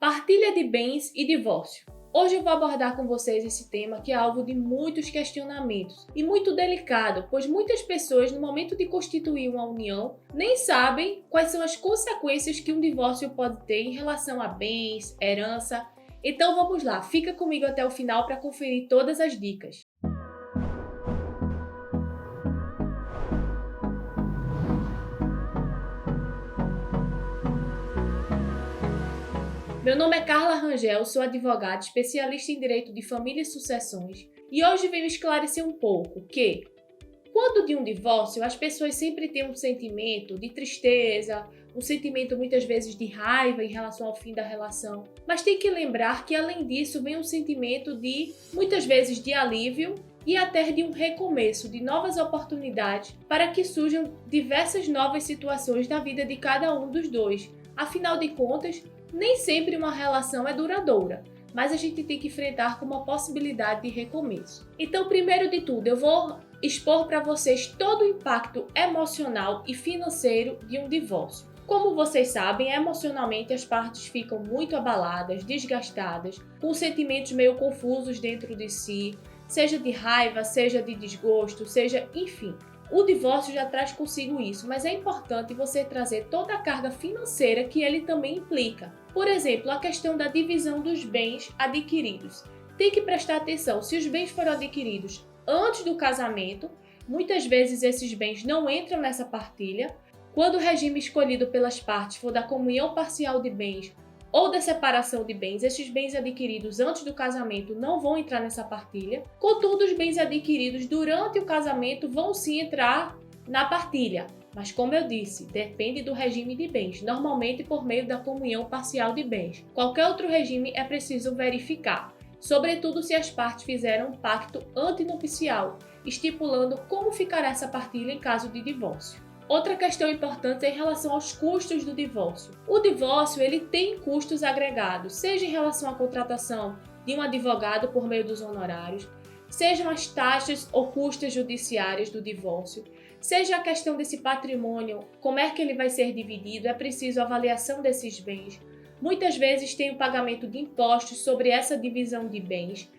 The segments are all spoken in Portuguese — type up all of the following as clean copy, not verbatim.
Partilha de bens e divórcio. Hoje eu vou abordar com vocês esse tema que é alvo de muitos questionamentos e muito delicado, pois muitas pessoas no momento de constituir uma união nem sabem quais são as consequências que um divórcio pode ter em relação a bens, herança. Então vamos lá, fica comigo até o final para conferir todas as dicas. Meu nome é Carla Rangel, sou advogada, especialista em direito de família e sucessões, e hoje venho esclarecer um pouco que, quando de um divórcio, as pessoas sempre têm um sentimento de tristeza, um sentimento muitas vezes de raiva em relação ao fim da relação, mas tem que lembrar que além disso vem um sentimento de, muitas vezes, de alívio e até de um recomeço, de novas oportunidades para que surjam diversas novas situações na vida de cada um dos dois. Afinal de contas, nem sempre uma relação é duradoura, mas a gente tem que enfrentar com uma possibilidade de recomeço. Então, primeiro de tudo, eu vou expor para vocês todo o impacto emocional e financeiro de um divórcio. Como vocês sabem, emocionalmente as partes ficam muito abaladas, desgastadas, com sentimentos meio confusos dentro de si, seja de raiva, seja de desgosto, seja, enfim. O divórcio já traz consigo isso, mas é importante você trazer toda a carga financeira que ele também implica. Por exemplo, a questão da divisão dos bens adquiridos. Tem que prestar atenção, se os bens foram adquiridos antes do casamento, muitas vezes esses bens não entram nessa partilha. Quando o regime escolhido pelas partes for da comunhão parcial de bens ou da separação de bens, esses bens adquiridos antes do casamento não vão entrar nessa partilha. Contudo, os bens adquiridos durante o casamento vão sim entrar na partilha. Mas como eu disse, depende do regime de bens, normalmente por meio da comunhão parcial de bens. Qualquer outro regime é preciso verificar, sobretudo se as partes fizeram um pacto antinupcial, estipulando como ficará essa partilha em caso de divórcio. Outra questão importante é em relação aos custos do divórcio. O divórcio ele tem custos agregados, seja em relação à contratação de um advogado por meio dos honorários, sejam as taxas ou custas judiciárias do divórcio, seja a questão desse patrimônio, como é que ele vai ser dividido, é preciso avaliação desses bens. Muitas vezes tem o pagamento de impostos sobre essa divisão de bens,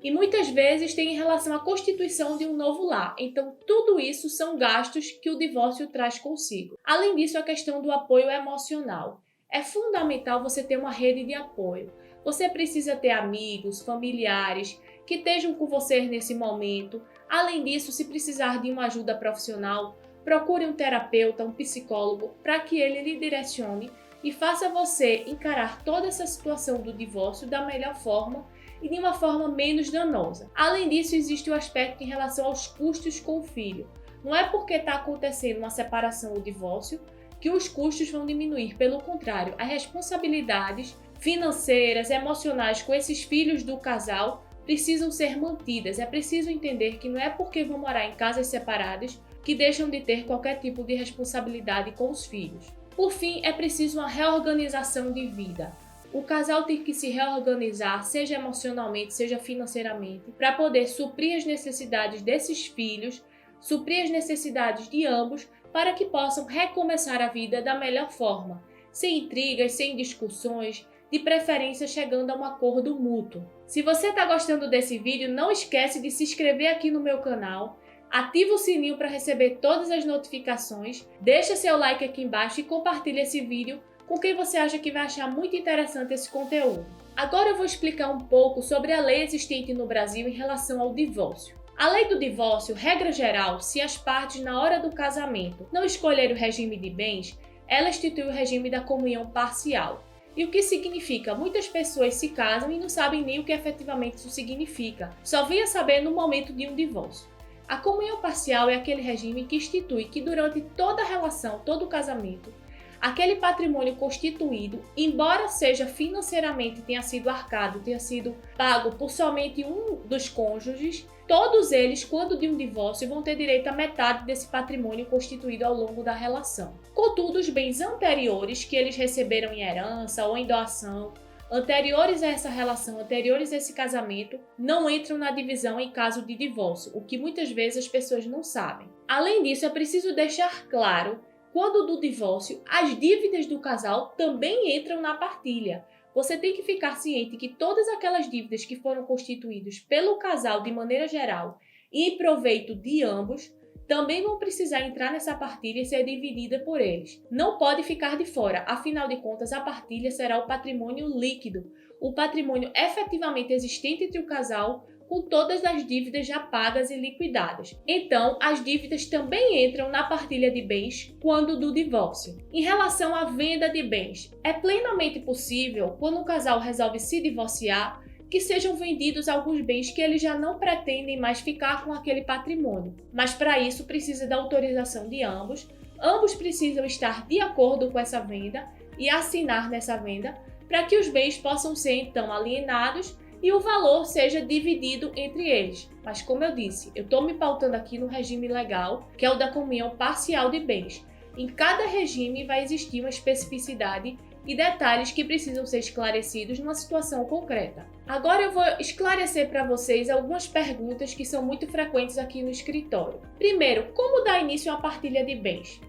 e muitas vezes tem em relação à constituição de um novo lar. Então, tudo isso são gastos que o divórcio traz consigo. Além disso, a questão do apoio emocional. É fundamental você ter uma rede de apoio. Você precisa ter amigos, familiares que estejam com você nesse momento. Além disso, se precisar de uma ajuda profissional, procure um terapeuta, um psicólogo, para que ele lhe direcione e faça você encarar toda essa situação do divórcio da melhor forma e de uma forma menos danosa. Além disso, existe o aspecto em relação aos custos com o filho. Não é porque está acontecendo uma separação ou divórcio que os custos vão diminuir. Pelo contrário, as responsabilidades financeiras, emocionais com esses filhos do casal precisam ser mantidas. É preciso entender que não é porque vão morar em casas separadas que deixam de ter qualquer tipo de responsabilidade com os filhos. Por fim, é preciso uma reorganização de vida. O casal tem que se reorganizar, seja emocionalmente, seja financeiramente, para poder suprir as necessidades desses filhos, suprir as necessidades de ambos, para que possam recomeçar a vida da melhor forma, sem intrigas, sem discussões, de preferência chegando a um acordo mútuo. Se você está gostando desse vídeo, não esquece de se inscrever aqui no meu canal, ativa o sininho para receber todas as notificações, deixa seu like aqui embaixo e compartilha esse vídeo com quem você acha que vai achar muito interessante esse conteúdo. Agora eu vou explicar um pouco sobre a lei existente no Brasil em relação ao divórcio. A lei do divórcio, regra geral, se as partes na hora do casamento não escolherem o regime de bens, ela institui o regime da comunhão parcial. E o que significa? Muitas pessoas se casam e não sabem nem o que efetivamente isso significa, só vêm a saber no momento de um divórcio. A comunhão parcial é aquele regime que institui que durante toda a relação, todo o casamento, aquele patrimônio constituído, embora seja financeiramente tenha sido arcado, tenha sido pago por somente um dos cônjuges, todos eles, quando de um divórcio, vão ter direito a metade desse patrimônio constituído ao longo da relação. Contudo, os bens anteriores que eles receberam em herança ou em doação, anteriores a essa relação, anteriores a esse casamento, não entram na divisão em caso de divórcio, o que muitas vezes as pessoas não sabem. Além disso, é preciso deixar claro, quando do divórcio, as dívidas do casal também entram na partilha. você tem que ficar ciente que todas aquelas dívidas que foram constituídas pelo casal de maneira geral e em proveito de ambos, também vão precisar entrar nessa partilha e ser dividida por eles. Não pode ficar de fora, afinal de contas, a partilha será o patrimônio líquido, o patrimônio efetivamente existente entre o casal, com todas as dívidas já pagas e liquidadas. Então, as dívidas também entram na partilha de bens quando do divórcio. Em relação à venda de bens, é plenamente possível, quando o casal resolve se divorciar, que sejam vendidos alguns bens que eles já não pretendem mais ficar com aquele patrimônio. Mas para isso precisa da autorização de ambos. Ambos precisam estar de acordo com essa venda e assinar nessa venda para que os bens possam ser então alienados e o valor seja dividido entre eles. Mas como eu disse, eu estou me pautando aqui no regime legal, que é o da comunhão parcial de bens. Em cada regime vai existir uma especificidade e detalhes que precisam ser esclarecidos numa situação concreta. Agora eu vou esclarecer para vocês algumas perguntas que são muito frequentes aqui no escritório. Primeiro, como dar início à partilha de bens?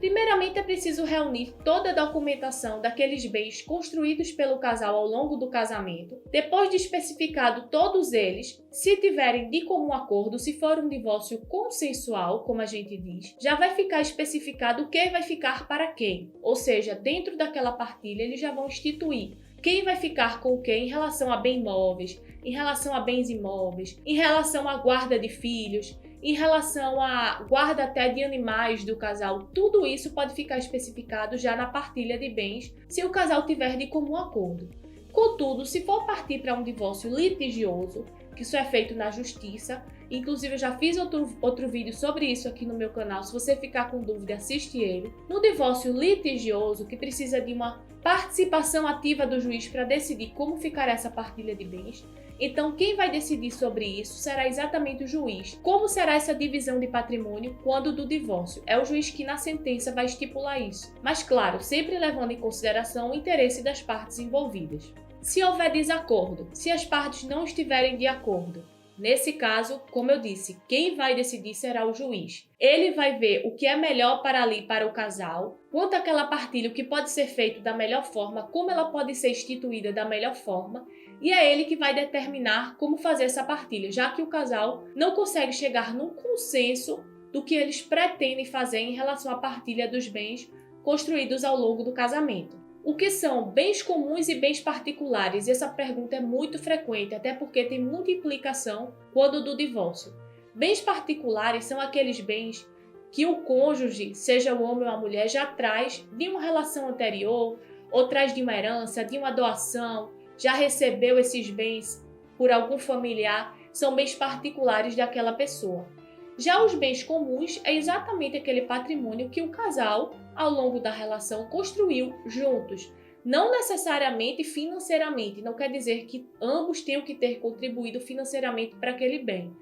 Primeiramente, é preciso reunir toda a documentação daqueles bens construídos pelo casal ao longo do casamento. Depois de especificado todos eles, se tiverem de comum acordo, se for um divórcio consensual, como a gente diz, já vai ficar especificado o que vai ficar para quem. Ou seja, dentro daquela partilha, eles já vão instituir quem vai ficar com o que em relação a bens móveis, em relação a bens imóveis, em relação à guarda de filhos, em relação à guarda até de animais do casal. Tudo isso pode ficar especificado já na partilha de bens, se o casal tiver de comum acordo. Contudo, se for partir para um divórcio litigioso, que isso é feito na justiça, inclusive eu já fiz outro vídeo sobre isso aqui no meu canal, se você ficar com dúvida, assiste ele. No divórcio litigioso, que precisa de uma participação ativa do juiz para decidir como ficará essa partilha de bens, então quem vai decidir sobre isso será exatamente o juiz. Como será essa divisão de patrimônio quando do divórcio? É o juiz que na sentença vai estipular isso. Mas claro, sempre levando em consideração o interesse das partes envolvidas. Se houver desacordo, se as partes não estiverem de acordo, nesse caso, como eu disse, quem vai decidir será o juiz. Ele vai ver o que é melhor para o casal, quanto àquela partilha, o que pode ser feito da melhor forma, como ela pode ser instituída da melhor forma, e é ele que vai determinar como fazer essa partilha, já que o casal não consegue chegar num consenso do que eles pretendem fazer em relação à partilha dos bens construídos ao longo do casamento. O que são bens comuns e bens particulares? Essa pergunta é muito frequente, até porque tem muita implicação quando do divórcio. Bens particulares são aqueles bens que o cônjuge, seja o homem ou a mulher, já traz de uma relação anterior, ou traz de uma herança, de uma doação, já recebeu esses bens por algum familiar, são bens particulares daquela pessoa. Já os bens comuns é exatamente aquele patrimônio que o casal, ao longo da relação, construiu juntos. Não necessariamente financeiramente, não quer dizer que ambos tenham que ter contribuído financeiramente para aquele bem.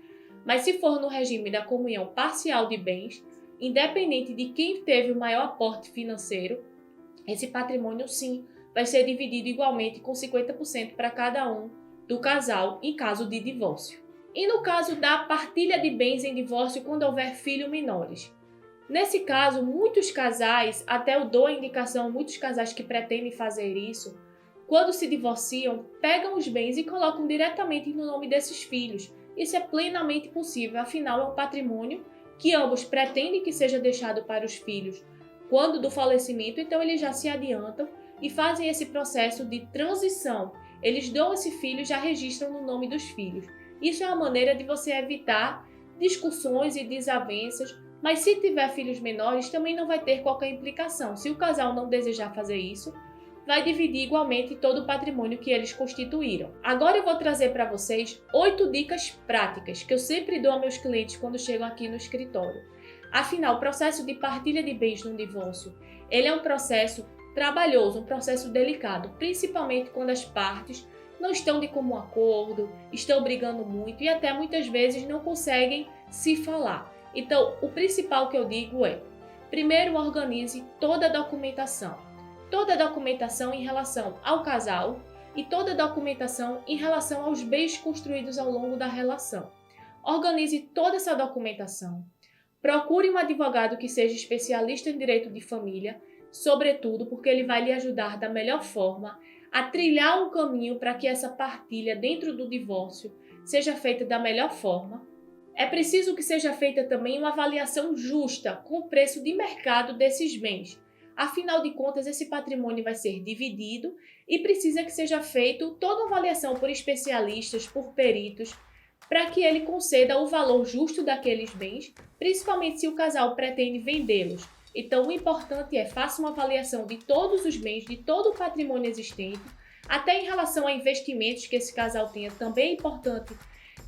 Mas se for no regime da comunhão parcial de bens, independente de quem teve o maior aporte financeiro, esse patrimônio sim vai ser dividido igualmente com 50% para cada um do casal em caso de divórcio. E no caso da partilha de bens em divórcio quando houver filhos menores. Nesse caso, muitos casais, até eu dou a indicação, muitos casais que pretendem fazer isso, quando se divorciam, pegam os bens e colocam diretamente no nome desses filhos. Isso é plenamente possível, afinal é um patrimônio que ambos pretendem que seja deixado para os filhos quando do falecimento, então eles já se adiantam e fazem esse processo de transição. Eles dão esse filho e já registram no nome dos filhos. Isso é uma maneira de você evitar discussões e desavenças, mas se tiver filhos menores também não vai ter qualquer implicação. Se o casal não desejar fazer isso, vai dividir igualmente todo o patrimônio que eles constituíram. Agora eu vou trazer para vocês 8 dicas práticas que eu sempre dou aos meus clientes quando chegam aqui no escritório. Afinal, o processo de partilha de bens no divórcio, ele é um processo trabalhoso, um processo delicado, principalmente quando as partes não estão de comum acordo, estão brigando muito e até muitas vezes não conseguem se falar. Então, o principal que eu digo é, primeiro, organize toda a documentação. Toda a documentação em relação ao casal e toda a documentação em relação aos bens construídos ao longo da relação. Organize toda essa documentação. Procure um advogado que seja especialista em direito de família, sobretudo porque ele vai lhe ajudar da melhor forma a trilhar um caminho para que essa partilha dentro do divórcio seja feita da melhor forma. É preciso que seja feita também uma avaliação justa com o preço de mercado desses bens. Afinal de contas, esse patrimônio vai ser dividido e precisa que seja feita toda uma avaliação por especialistas, por peritos, para que ele conceda o valor justo daqueles bens, principalmente se o casal pretende vendê-los. Então, o importante é faça uma avaliação de todos os bens, de todo o patrimônio existente, até em relação a investimentos que esse casal tenha, também é importante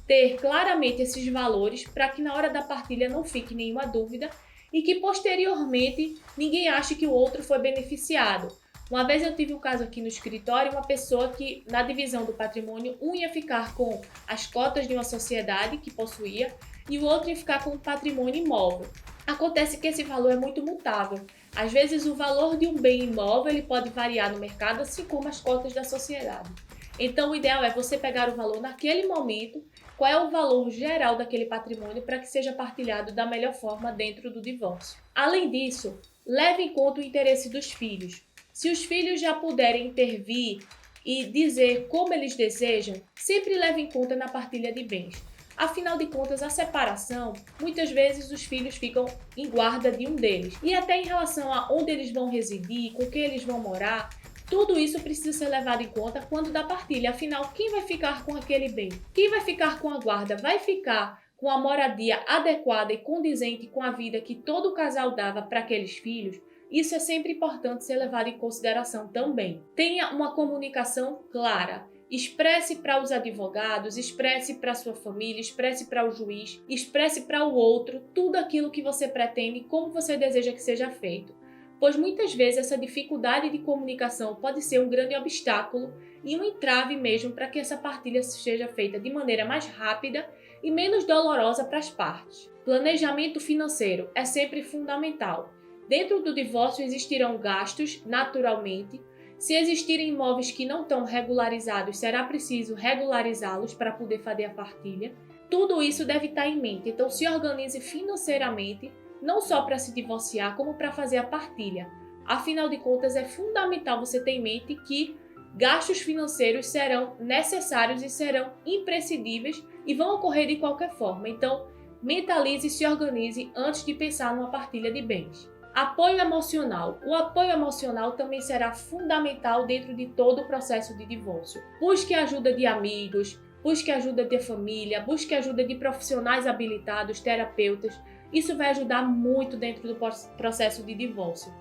ter claramente esses valores para que na hora da partilha não fique nenhuma dúvida e que posteriormente ninguém ache que o outro foi beneficiado. Uma vez eu tive um caso aqui no escritório, uma pessoa que na divisão do patrimônio, um ia ficar com as cotas de uma sociedade que possuía e o outro ia ficar com o patrimônio imóvel. Acontece que esse valor é muito mutável. Às vezes o valor de um bem imóvel ele pode variar no mercado, assim como as cotas da sociedade. Então o ideal é você pegar o valor naquele momento, qual é o valor geral daquele patrimônio para que seja partilhado da melhor forma dentro do divórcio. Além disso, leve em conta o interesse dos filhos. Se os filhos já puderem intervir e dizer como eles desejam, sempre leve em conta na partilha de bens. Afinal de contas, a separação, muitas vezes os filhos ficam em guarda de um deles. E até em relação a onde eles vão residir, com quem eles vão morar, tudo isso precisa ser levado em conta quando da partilha. Afinal, quem vai ficar com aquele bem? Quem vai ficar com a guarda? Vai ficar com a moradia adequada e condizente com a vida que todo o casal dava para aqueles filhos? Isso é sempre importante ser levado em consideração também. Tenha uma comunicação clara. Expresse para os advogados, expresse para a sua família, expresse para o juiz, expresse para o outro tudo aquilo que você pretende e como você deseja que seja feito. Pois muitas vezes essa dificuldade de comunicação pode ser um grande obstáculo e um entrave mesmo para que essa partilha seja feita de maneira mais rápida e menos dolorosa para as partes. Planejamento financeiro é sempre fundamental. Dentro do divórcio existirão gastos, naturalmente. Se existirem imóveis que não estão regularizados, será preciso regularizá-los para poder fazer a partilha. Tudo isso deve estar em mente, então se organize financeiramente, não só para se divorciar, como para fazer a partilha. Afinal de contas, é fundamental você ter em mente que gastos financeiros serão necessários e serão imprescindíveis e vão ocorrer de qualquer forma. Então, mentalize e se organize antes de pensar numa partilha de bens. Apoio emocional. O apoio emocional também será fundamental dentro de todo o processo de divórcio. Busque ajuda de amigos, busque ajuda de família, busque ajuda de profissionais habilitados, terapeutas. Isso vai ajudar muito dentro do processo de divórcio,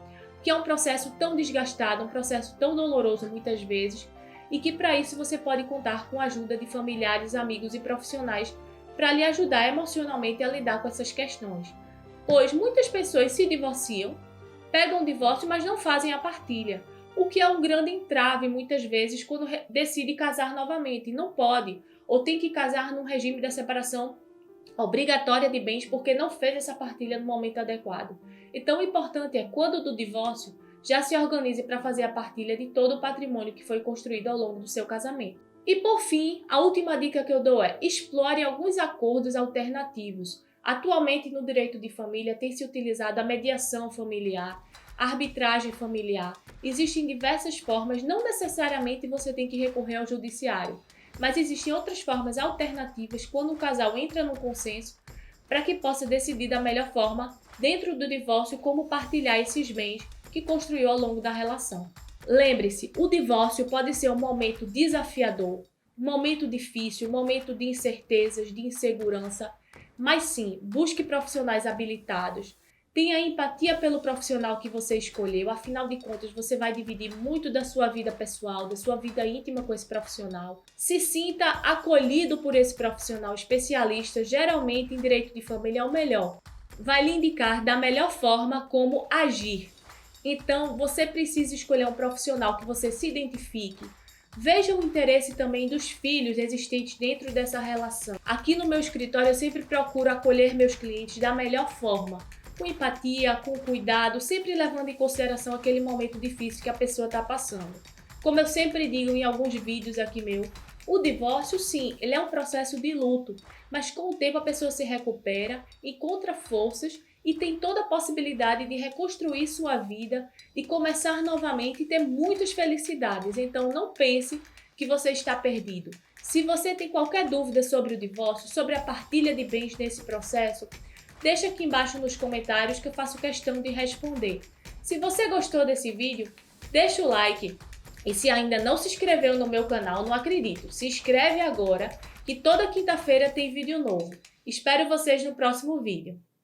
que é um processo tão desgastado, um processo tão doloroso muitas vezes, e que para isso você pode contar com a ajuda de familiares, amigos e profissionais para lhe ajudar emocionalmente a lidar com essas questões. Pois muitas pessoas se divorciam, pegam o divórcio, mas não fazem a partilha, o que é um grande entrave muitas vezes quando decide casar novamente. Não pode, ou tem que casar num regime da separação obrigatória de bens porque não fez essa partilha no momento adequado. Então o importante é, quando do divórcio, já se organize para fazer a partilha de todo o patrimônio que foi construído ao longo do seu casamento. E por fim, a última dica que eu dou é: explore alguns acordos alternativos. Atualmente, no direito de família, tem se utilizado a mediação familiar, a arbitragem familiar. Existem diversas formas, não necessariamente você tem que recorrer ao judiciário, mas existem outras formas alternativas quando o casal entra no consenso para que possa decidir da melhor forma, dentro do divórcio, como partilhar esses bens que construiu ao longo da relação. Lembre-se, o divórcio pode ser um momento desafiador, um momento difícil, um momento de incertezas, de insegurança, mas sim, busque profissionais habilitados, tenha empatia pelo profissional que você escolheu, afinal de contas você vai dividir muito da sua vida pessoal, da sua vida íntima com esse profissional. Se sinta acolhido por esse profissional especialista, geralmente em direito de família é o melhor. Vai lhe indicar da melhor forma como agir. Então você precisa escolher um profissional que você se identifique. Veja o interesse também dos filhos existentes dentro dessa relação. Aqui no meu escritório eu sempre procuro acolher meus clientes da melhor forma, com empatia, com cuidado, sempre levando em consideração aquele momento difícil que a pessoa está passando. Como eu sempre digo em alguns vídeos aqui meu, o divórcio sim, ele é um processo de luto, mas com o tempo a pessoa se recupera, encontra forças e tem toda a possibilidade de reconstruir sua vida, de começar novamente e ter muitas felicidades. Então não pense que você está perdido. Se você tem qualquer dúvida sobre o divórcio, sobre a partilha de bens nesse processo, deixa aqui embaixo nos comentários que eu faço questão de responder. Se você gostou desse vídeo, deixa o like. E se ainda não se inscreveu no meu canal, não acredito, se inscreve agora que toda quinta-feira tem vídeo novo. Espero vocês no próximo vídeo.